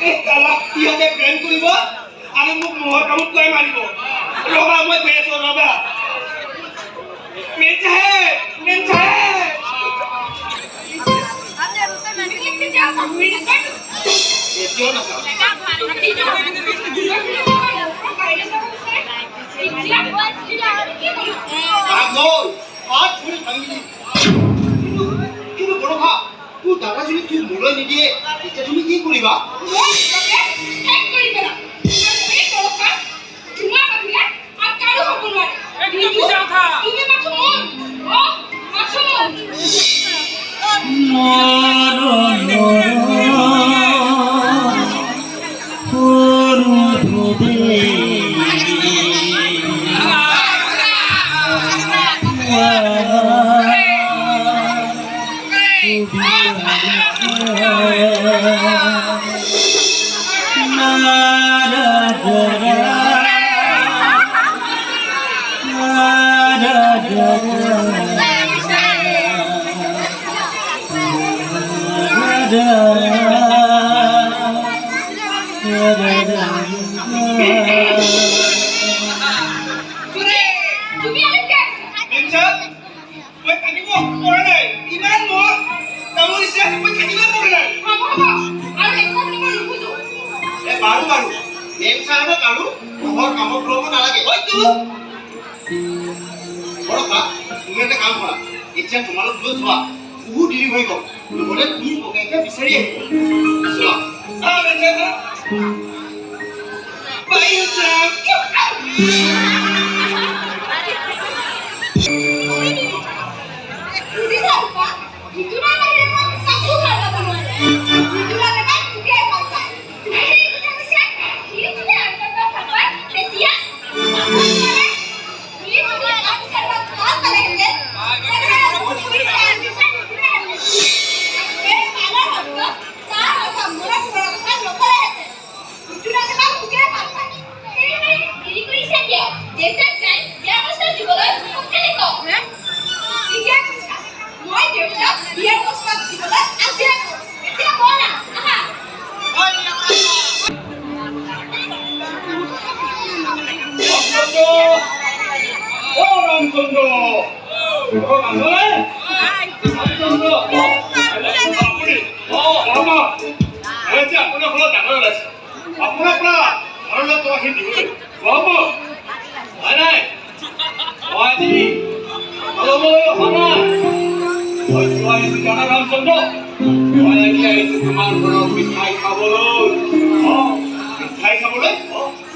এই কালা ইহঁতে প্ৰেম কৰিব আৰু মোক মহৰ কামত কৈ মাৰিব ৰবা মই গৈ আছো ৰবা মেন চাহেব এতিয়াও নাচাওঁ কিন্তু বৰষা তোৰ দাদা যদি তোৰ মোলৈ নিদিয়ে তেতিয়া তুমি কি কৰিবা এতিয়া তোমালোক গৈ চোৱা বহুত দেৰি হৈ গ'ল নহ'লে তুমি ককাইকে বিচাৰি আহিব চোৱা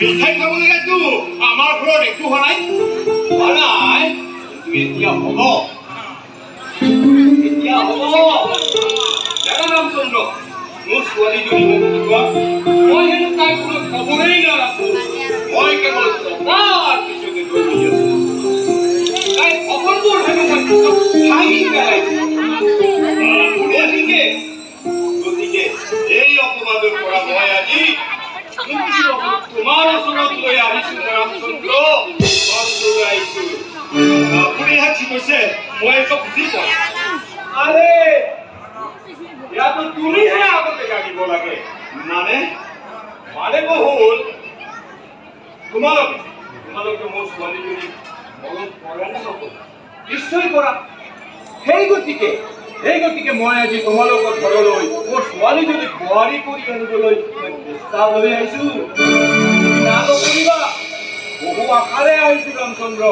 মিঠাই খাবলৈতো আমাৰ ঘৰত একো হোৱা নাই এতিয়া হ'ব দাদা ৰামচন্দ্ৰ মোৰ ছোৱালীজনী মই হেনো তাইক কোনো খবৰেই নাৰাখো মই কেৱল টকাৰ পিছতে দৌৰি আছো তাই সকলোবোৰ হেনো মই ভাঙি পেলাইছো গতিকে এই অপমানৰ পৰা মই আজি তোমাৰ ওচৰত লৈ আহিছো ৰামচন্দ্ৰ আহিছো আপুনি কি কৈছে মই একো বুজি পোৱা আৰে ইয়াতো তুমিহে আগতে জানিব লাগে মানে বহুল তোমালোকে মোৰ ছোৱালীজনী মনত পৰে নিশ্চয় কৰা সেই গতিকে মই আজি তোমালোকৰ ঘৰলৈ মোৰ ছোৱালীজনী বোৱাৰী কৰি আনিবলৈ চেষ্টা লৈ আহিছো বহু আশাৰে আহিছো ৰামচন্দ্ৰ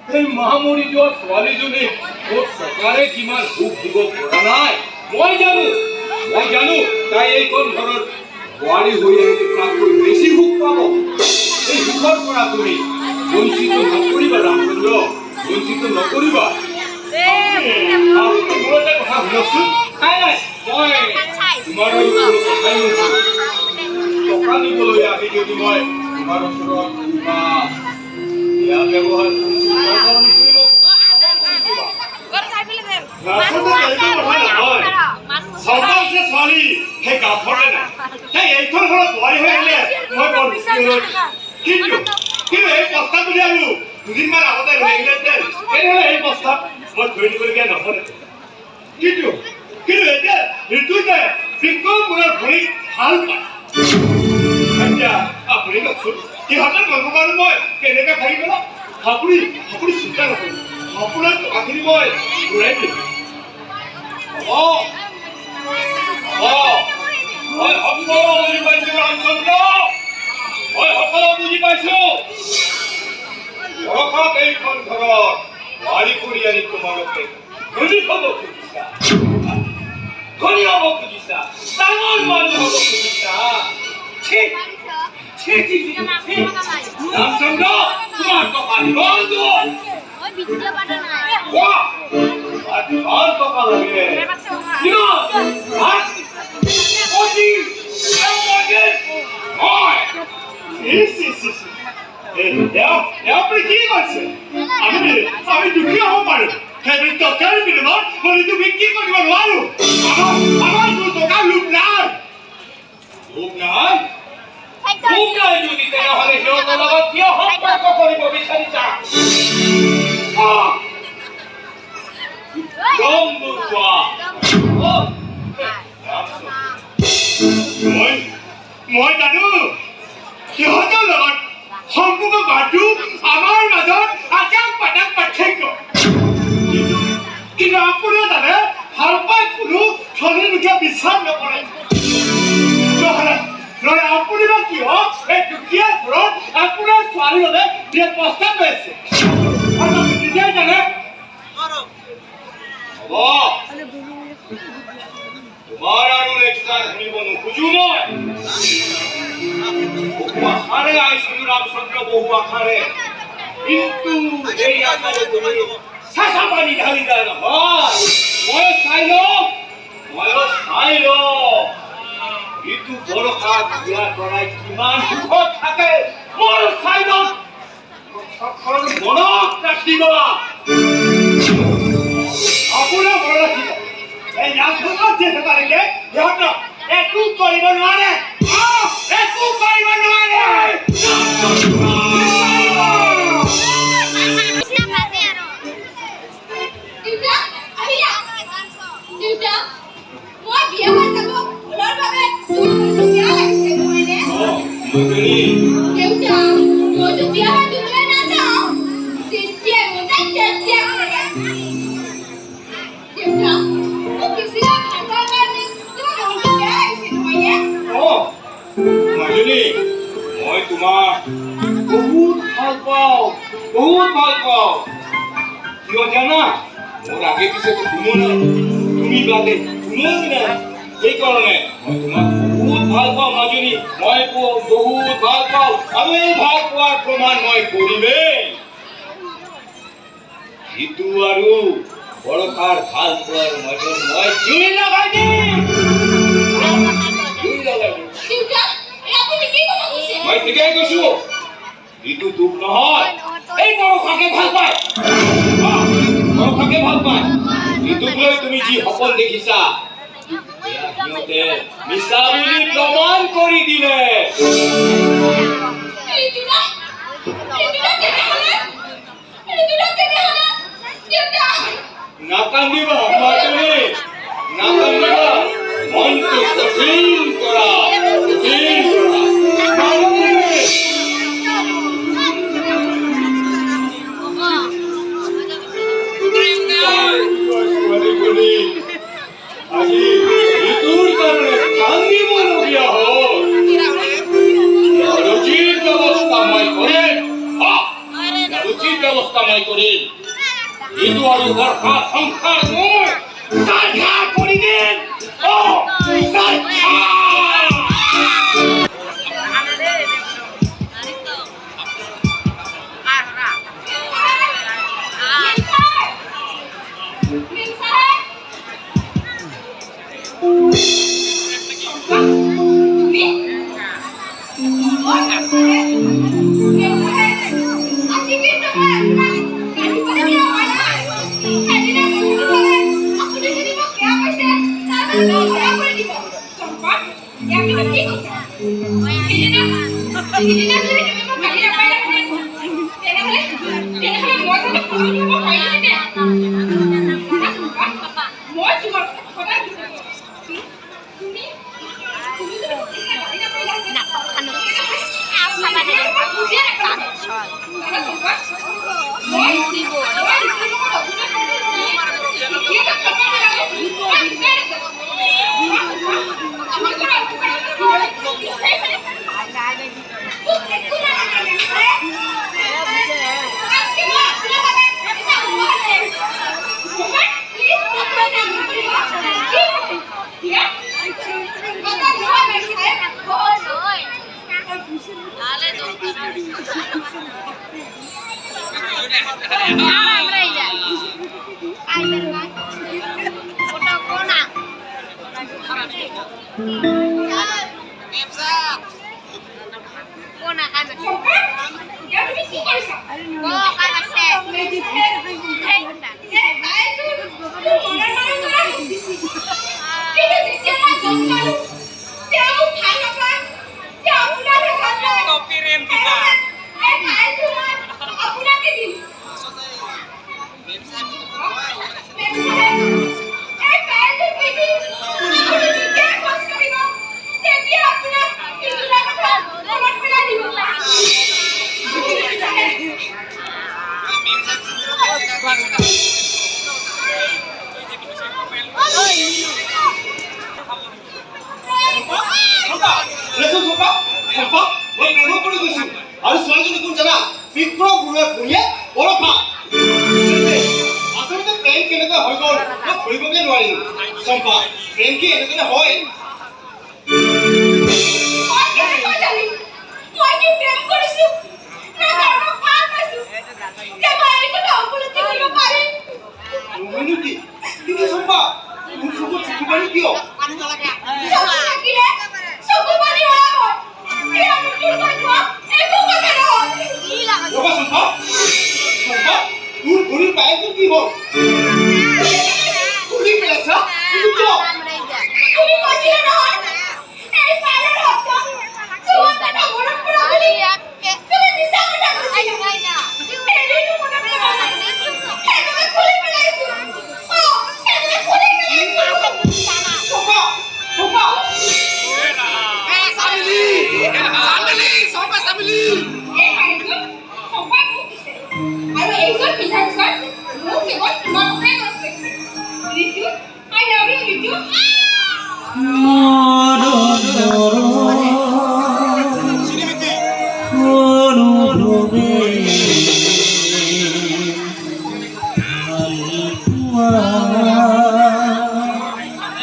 সেই মহামৰি যোৱা ছোৱালীজনী মোৰ চৰকাৰে যিমান সুখ দিব পৰা নাই মই জানো তাই এইখন ঘৰৰ বোৱাৰী হৈ আহিলে তাতকৈ বেছি সুখ পাব এই সুখৰ পৰা তুমি বঞ্চিত নকৰিবা ৰামচন্দ্ৰ বঞ্চিত নকৰিবা টকা নিবলৈ আহি যদি মই তোমাৰ ওচৰত বেয়া ব্যৱহাৰ ছোৱালী সেই গাঁওখনে নাই সেই এইখন ঘৰত বোৱাৰী হৈ আহিলে মই বৰ কিন্তু এই প্ৰস্তাৱ বুলি আৰু দুদিনমান আগতে লৈ আহিলেহেঁতেন তেনেহ'লে এই প্ৰস্তাৱ মই ধৰি দিবলগীয়া নহ'লে কিন্তু এতিয়া ঋতুতে বিক্ৰম মূৰৰ ভৰিত ভাল পায় এতিয়া আপুনি কওকচোন সিহঁতৰ গল্পকাৰো মই কেনেকৈ থাকিব ন আপুনি আপুনি চিন্তা নকৰিব আপোনাৰ টকাখিনি মই ঘূৰাই দিম মই সকলো বুজি পাইছো ৰামচন্দ্ৰ মই সকলো বুজি পাইছো বৰষাত এইখন ঘৰত মাৰি কৰি আনি তোমালোকে ধনী হ'ব খুজিছা ধনী হ'ব খুজিছা ডাঙৰ মানুহ হ'ব খুজিছা রামচন্দ্র তোমার কপাল বন্ধ কপাল লাগে আপনি কি করছেন আমি দুঃখী হব পারো ফেব্রিক দরকার বিনোদন বলে তুমি কি করতে পারো আমার দোকান লুট নাই লুট নাই তোমরা যদি তেনেহলে সিহঁতৰ লগত কিয় সম্পৰ্ক কৰিব বিচাৰিছা মই জানো সিহঁতৰ লগত সম্পৰ্ক বাদো আমাৰ মাজত আজাক পাতাক পাৰ্থক্য কিন্তু আপোনাৰ জানে ভাল পাই কোনো ধনী লোকে বিশ্বাস নকৰে নহয় আপুনি বা কিয় এই দুখীয়া ঘৰত আপোনাৰ ছোৱালীৰ বাবে বিয়াৰ প্ৰস্তাৱ লৈছে আৰু আপুনি নিজেই জানে তোমাৰ আৰু লেকচাৰ শুনিব নোখোজো মই বহু আশাৰে আহিছিলো ৰামচন্দ্ৰ বহু আশাৰে কিন্তু এই আশাৰে তুমি চাচা পানী ঢালি দিয়া নহয় মই চাই লওঁ ইটো বৰষাত বিয়া কৰাই কিমান সুখত থাকে মোৰ চাইডত মনত ৰাখিব আপোনাৰ মনত ৰাখিব এই ৰামচন্দ্ৰ যিহেতু পাৰিলে সিহঁতক একো কৰিব নোৱাৰে একো কৰিব নোৱাৰে মই তোমাক বহুত ভাল পাওঁ কিয় জানা মোৰ আগে পিছতো কোনো নাই তুমি বাদে কোনো নাই সেইকাৰণে মই তোমাক বহুত ভাল পাওঁ মাজনী মই বহুত ভাল পাওঁ আৰু এই ভাল পোৱাৰ প্ৰমাণ মই কৰিমেই ইটো আৰু বৰষাৰ ভাল পোৱাৰ মাজত মই জুই লগাই দিম মই ঠিকেই কৈছো ইটো দুখ নহয় এই বৰষাকে ভাল পায় ইটোক লৈ তুমি যি সপোন দেখিছা সিহঁতে মিছা বুলি প্ৰমাণ কৰি দিলে নাকান্দিবা মাজনী নাকান্দিবা মনটো কঠিন কৰা আজি ঋতুৰ কাৰণে কান্দিবলগীয়া হ'ল উচিত ব্যৱস্থা মই কৰিম ঋতু আৰু বৰ্ষাৰ সংসাৰ মোৰ সাধা কৰি দিম nakakano sa kanila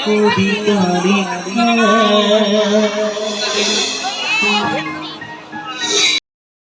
কবিতাৰি